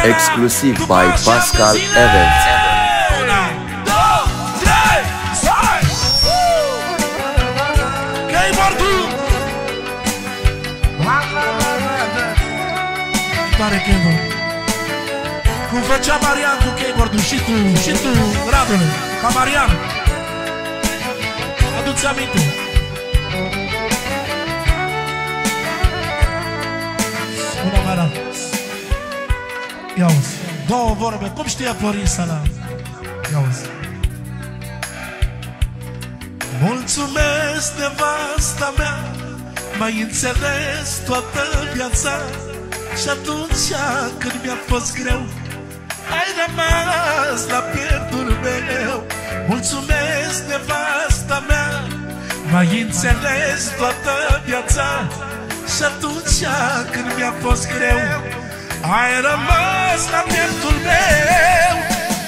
Exclusive by Pascal Evans. Cum făcea Marian cu keyboard-ul și tu, Radule, ca Marian. Adu-ți aminte. Spune Marian. Ia-uzi, două vorbe, cum știe Florin Salam? Ia-uzi. Mulțumesc, nevasta mea, m-ai înțeles toată viața. Și atunci când mi-a fost greu, ai rămas la pieptul meu. Mulțumesc, nevasta mea, m-ai înțeles toată viața. Și atunci când mi-a fost greu, ai rămas la pieptul meu.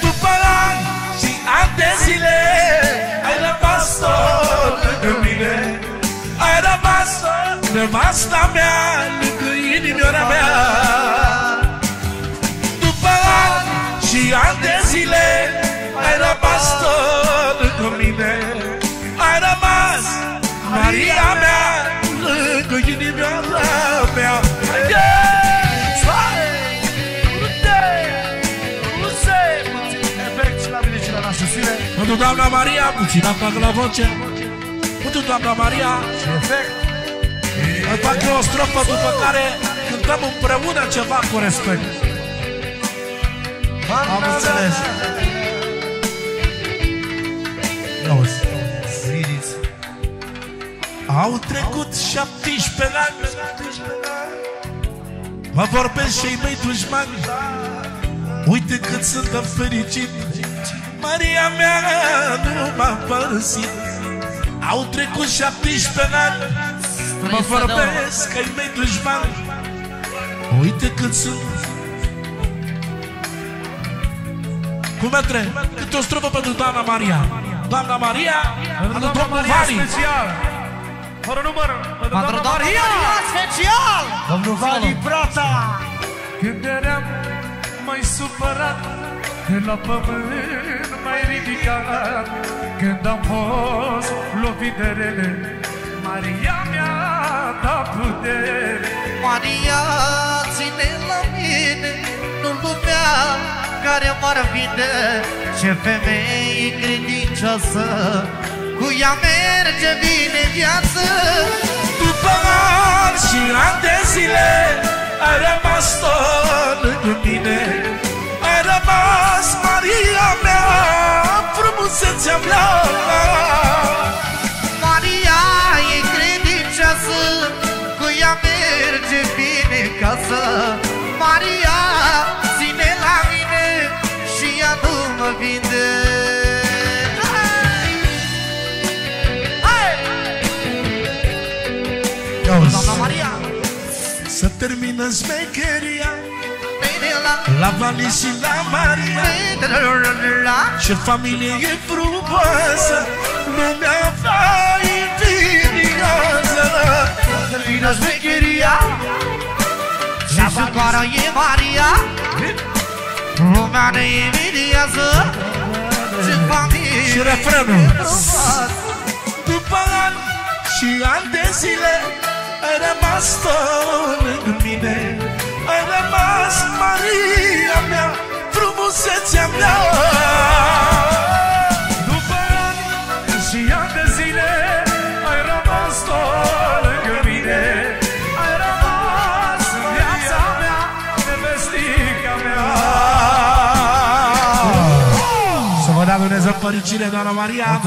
După ani și ani de zile, ai rămas tot lângă mine. Ai rămas nevasta mea lângă inimioara mea. După ani și ani de zile, ai rămas tot lângă mine. Ai rămas Maria mea lângă inimioara mea. Pentru doamna Maria, puțin apagă la voce. Pentru doamna Maria și efect. Îmi fac eu o strofă după care cântăm împreună ceva cu respect. Am înțeles. Auzi, Ziris. Au trecut 17 ani. Mă vorbesc și-i mei dușmani. Uite cât sunt fericit. Maria mea nu m-a părăsit. Au trecut 17 ani. Mă vorbesc că-i mei dușmani. Uite cât sunt. Cum mătre? Câte o strofă pentru doamna Maria. Doamna Maria, pentru domnul Vali. Fără număr, pentru doamna Maria special. Domnul Vali Prata. Când eram mai supărat, de la pământ mai ridicat, când am fost lovit de rele, Maria mi-a dat putere. Maria ține la mine, nu lumea care m-ar vinde. Ce femeie credincioasă, cu ea merge bine viață. După ani și ani de zile, ai rămas tot lângă mine. Ai rămas Maria mea, frumusețea mea. Maria e credincioasă, cu ea merge bine casă. Maria ține la mine și ea nu mă vinde. Doamna Maria, să termină smecheria la Vali și la Maria. Ce familie e frumoasă, lumea va invidioasă. termină smecheria și sucoara e Maria. Lumea ne invidiază. Ce familie și refrenul. frumoasă. După ani și ani de zile, ai rămas tot lângă mine. Ai rămas Maria mea, frumusețea mea. După ani și ani de zile, ai rămas tot lângă mine. Ai rămas în viața mea, nevestica mea. Să vă dea Dumnezeu fericire, doamna Maria.